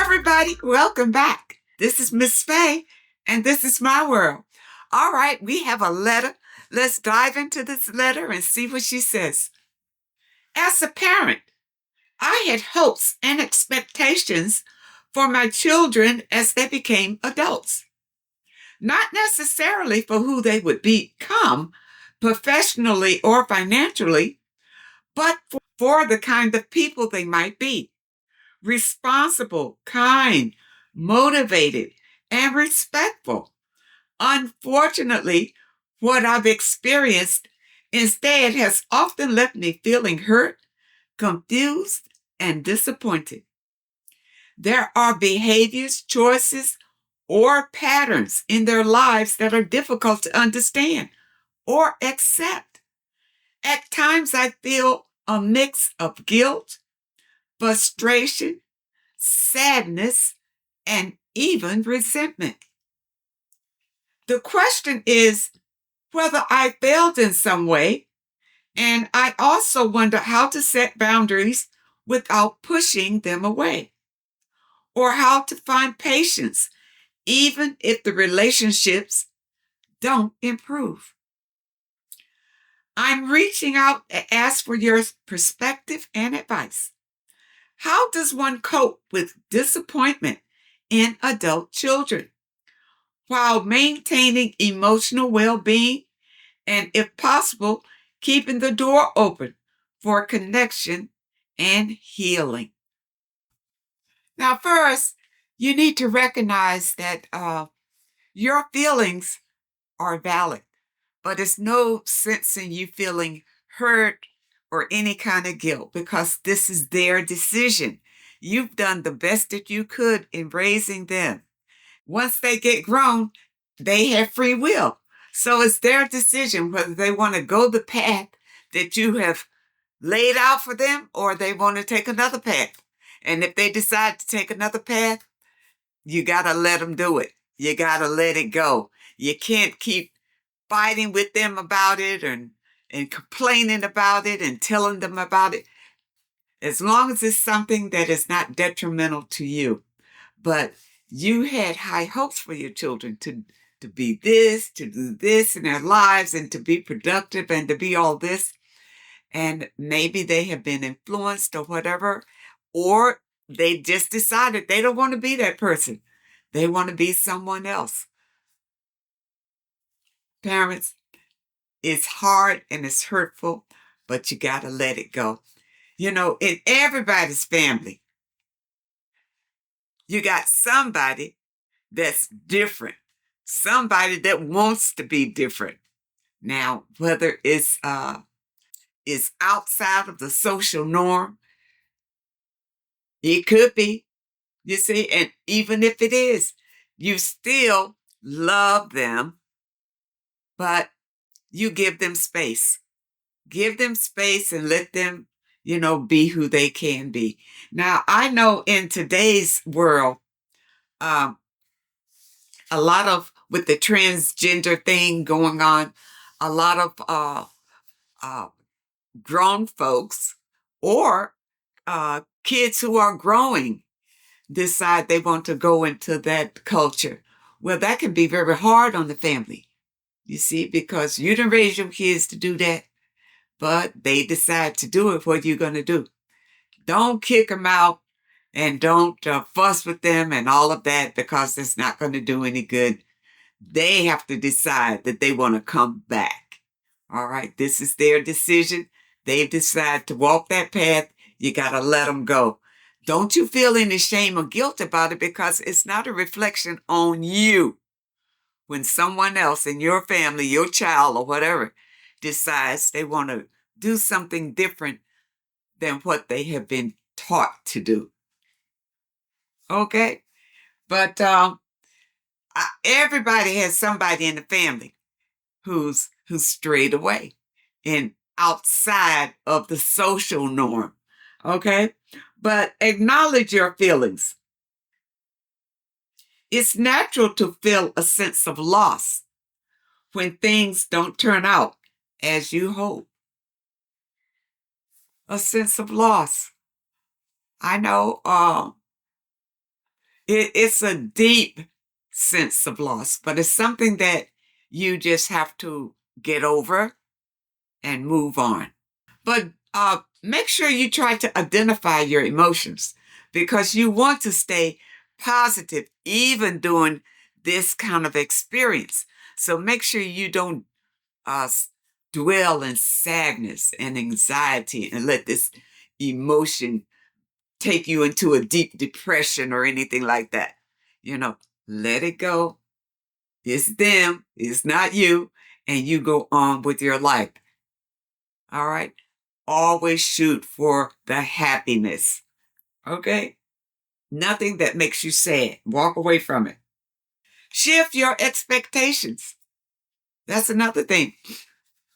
everybody. Welcome back. This is Miss Faye, and this is my world. All right, we have a letter. Let's dive into this letter and see what she says. As a parent, I had hopes and expectations for my children as they became adults. Not necessarily for who they would become professionally or financially, but for the kind of people they might be. Responsible, kind, motivated, and respectful. Unfortunately, what I've experienced instead has often left me feeling hurt, confused, and disappointed. There are behaviors, choices, or patterns in their lives that are difficult to understand or accept. At times, I feel a mix of guilt, frustration, sadness, and even resentment. The question is whether I failed in some way, and I also wonder how to set boundaries without pushing them away, or how to find patience even if the relationships don't improve. I'm reaching out to ask for your perspective and advice. How does one cope with disappointment in adult children while maintaining emotional well being and, if possible, keeping the door open for connection and healing? Now, first, you need to recognize that your feelings are valid, but there's no sense in you feeling hurt or any kind of guilt because this is their decision. You've done the best that you could in raising them. Once they get grown, they have free will. So it's their decision whether they want to go the path that you have laid out for them or they want to take another path. And if they decide to take another path, you got to let them do it. You got to let it go. You can't keep fighting with them about it and complaining about it and telling them about it. As long as it's something that is not detrimental to you. But you had high hopes for your children to be this, to do this in their lives and to be productive and to be all this. And maybe they have been influenced or whatever, or they just decided they don't want to be that person. They want to be someone else. Parents, it's hard and it's hurtful, but you got to let it go. You know, in everybody's family, you got somebody that's different, somebody that wants to be different. Now, whether it's outside of the social norm, it could be, you see, and even if it is, you still love them, but you give them space. Give them space and let them, be who they can be. Now, I know in today's world, um, a lot of, with the transgender thing going on, a lot of uh, grown folks or kids who are growing decide they want to go into that culture. Well, that can be very hard on the family, you see, because you didn't raise your kids to do that, but they decide to do it. What are you going to do? Don't kick them out and don't fuss with them and all of that because it's not going to do any good. They have to decide that they want to come back. All right, this is their decision. They decide to walk that path. You got to let them go. Don't you feel any shame or guilt about it because it's not a reflection on you. When someone else in your family, your child or whatever, decides they want to do something different than what they have been taught to do. Okay? But everybody has somebody in the family who's strayed away and outside of the social norm. Okay? But acknowledge your feelings. It's natural to feel a sense of loss when things don't turn out as you hope. A sense of loss. I know It's a deep sense of loss, but it's something that you just have to get over and move on. But make sure you try to identify your emotions because you want to stay positive even during this kind of experience. So make sure you don't uh, s- dwell in sadness and anxiety and let this emotion take you into a deep depression or anything like that. You know, let it go. It's them, it's not you, and you go on with your life. All right. Always shoot for the happiness. Okay. Nothing that makes you sad. Walk away from it. Shift your expectations. That's another thing.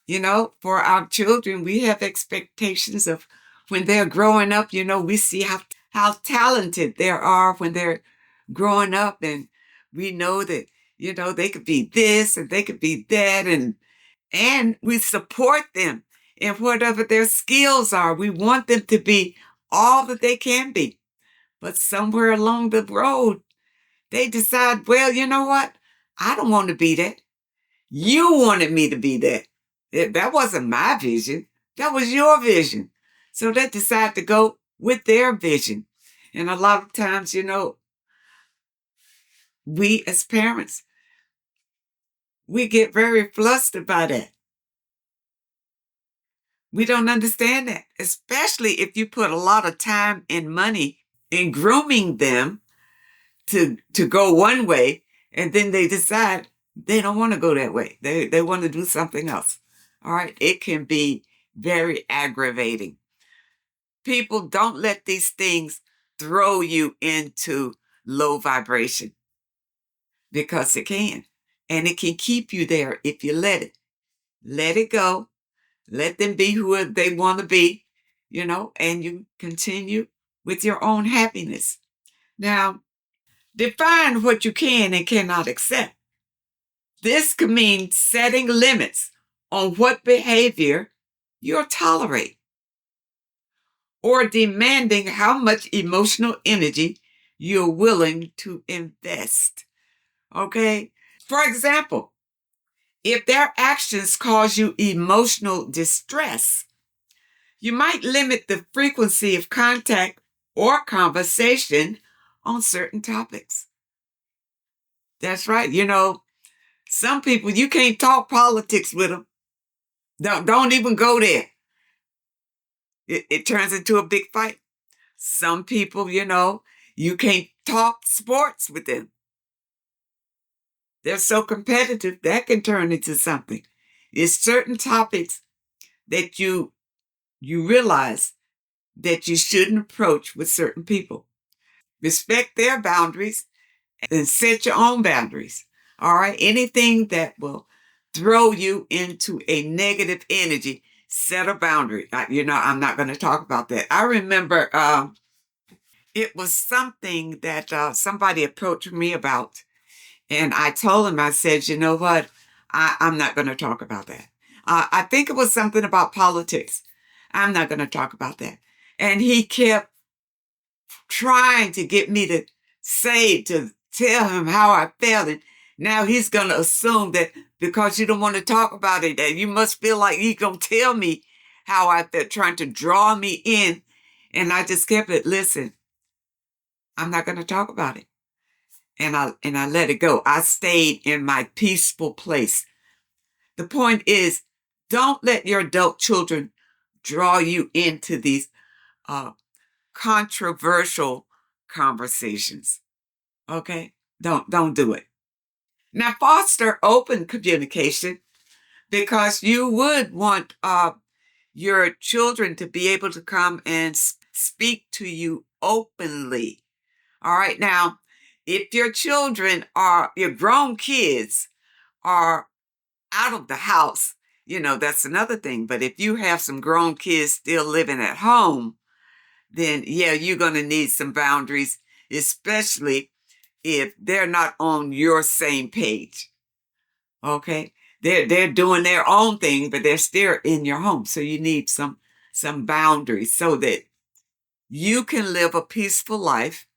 You know, for our children, we have expectations of when they're growing up, we see how talented they are when they're growing up. And we know that, they could be this and they could be that. And we support them in whatever their skills are. We want them to be all that they can be. But somewhere along the road, they decide, well, you know what? I don't want to be that. You wanted me to be that. That wasn't my vision. That was your vision. So they decide to go with their vision. And a lot of times, we as parents, we get very flustered by that. We don't understand that, especially if you put a lot of time and money in grooming them to go one way, and then they decide they don't want to go that way. They want to do something else. All right. It can be very aggravating. People, don't let these things throw you into low vibration because it can. And it can keep you there if you let it. Let it go. Let them be who they want to be, and you continue with your own happiness. Now, define what you can and cannot accept. This could mean setting limits on what behavior you'll tolerate or demanding how much emotional energy you're willing to invest. Okay? For example, if their actions cause you emotional distress, you might limit the frequency of contact or conversation on certain topics. That's right. Some people, you can't talk politics with them. Don't even go there. It turns into a big fight. Some people, you can't talk sports with them. They're so competitive that can turn into something. It's certain topics that you realize that you shouldn't approach with certain people. Respect their boundaries and set your own boundaries. All right. Anything that will throw you into a negative energy, set a boundary. I'm not going to talk about that. I remember it was something that somebody approached me about. And I told him, I said, you know what? I'm not going to talk about that. I think it was something about politics. I'm not going to talk about that. And he kept trying to get me to tell him how I felt. And now he's going to assume that because you don't want to talk about it, that you must feel like he's going to tell me how I felt, trying to draw me in. And I just kept it, listen, I'm not going to talk about it. And I let it go. I stayed in my peaceful place. The point is, don't let your adult children draw you into these uh, controversial conversations. Okay? Don't do it. Now, foster open communication because you would want your children to be able to come and speak to you openly. All right. Now, if your grown kids are out of the house, that's another thing. But if you have some grown kids still living at home, then yeah, you're going to need some boundaries, especially if they're not on your same page. Okay. They're doing their own thing, but they're still in your home. So you need some boundaries so that you can live a peaceful life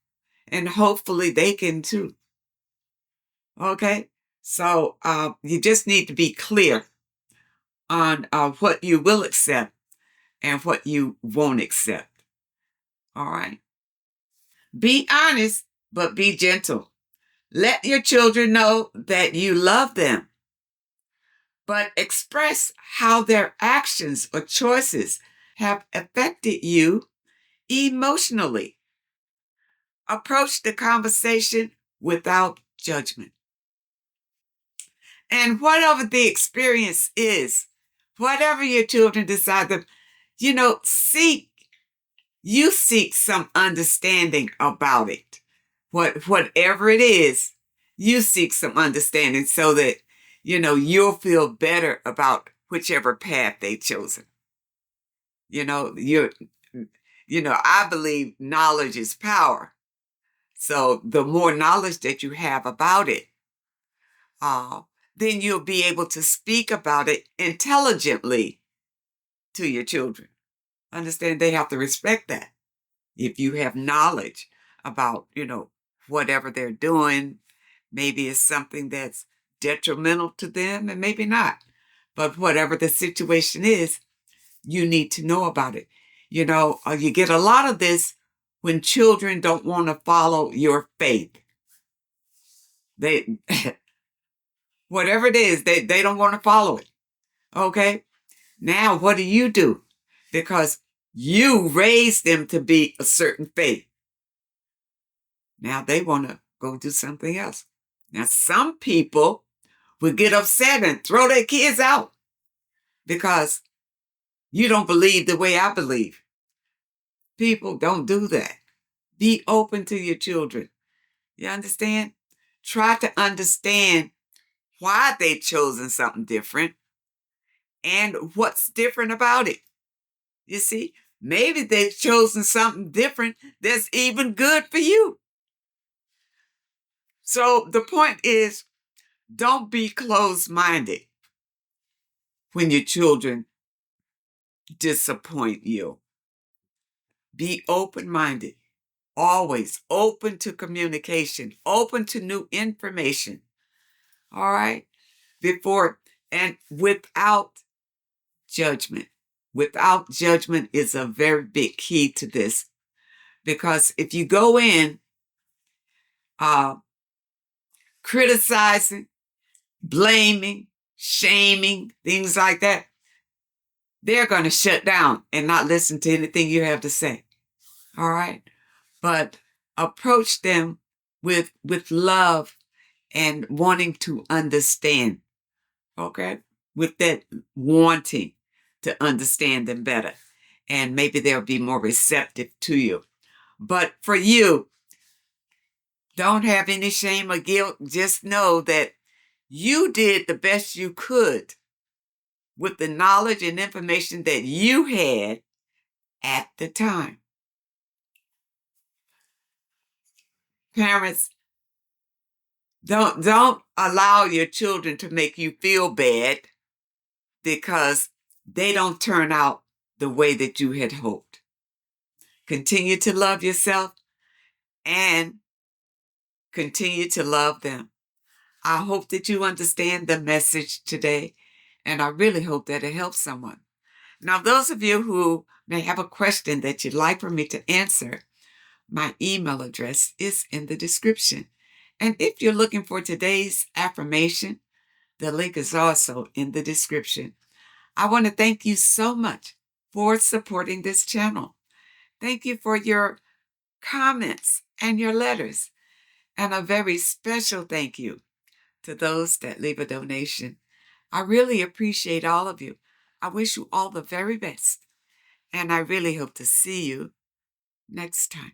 and hopefully they can too. Okay? So you just need to be clear on what you will accept and what you won't accept. All right? Be honest, but be gentle. Let your children know that you love them, but express how their actions or choices have affected you emotionally. Approach the conversation without judgment. And whatever the experience is, whatever your children decide to, seek some understanding about it. Whatever it is, you seek some understanding so that, you'll feel better about whichever path they've chosen. You know, you're, I believe knowledge is power. So the more knowledge that you have about it, uh, then you'll be able to speak about it intelligently to your children. Understand they have to respect that. If you have knowledge about, whatever they're doing, maybe it's something that's detrimental to them and maybe not. But whatever the situation is, you need to know about it. You get a lot of this when children don't want to follow your faith. They, whatever it is, they don't want to follow it. Okay? Now, what do? Because you raised them to be a certain faith. Now they want to go do something else. Now, some people will get upset and throw their kids out because you don't believe the way I believe. People don't do that. Be open to your children. You understand? Try to understand why they've chosen something different and what's different about it. You see, maybe they've chosen something different that's even good for you. So the point is, don't be closed-minded when your children disappoint you. Be open-minded, always open to communication, open to new information. All right? And without judgment. Without judgment is a very big key to this. Because if you go in criticizing, blaming, shaming, things like that, they're going to shut down and not listen to anything you have to say. All right? But approach them with love and wanting to understand. Okay? With that wanting to understand them better. And maybe they'll be more receptive to you. But for you, don't have any shame or guilt. Just know that you did the best you could with the knowledge and information that you had at the time. Parents, don't allow your children to make you feel bad because they don't turn out the way that you had hoped. Continue to love yourself and continue to love them. I hope that you understand the message today, and I really hope that it helps someone. Now, those of you who may have a question that you'd like for me to answer, my email address is in the description. And if you're looking for today's affirmation, the link is also in the description. I want to thank you so much for supporting this channel. Thank you for your comments and your letters. And a very special thank you to those that leave a donation. I really appreciate all of you. I wish you all the very best. And I really hope to see you next time.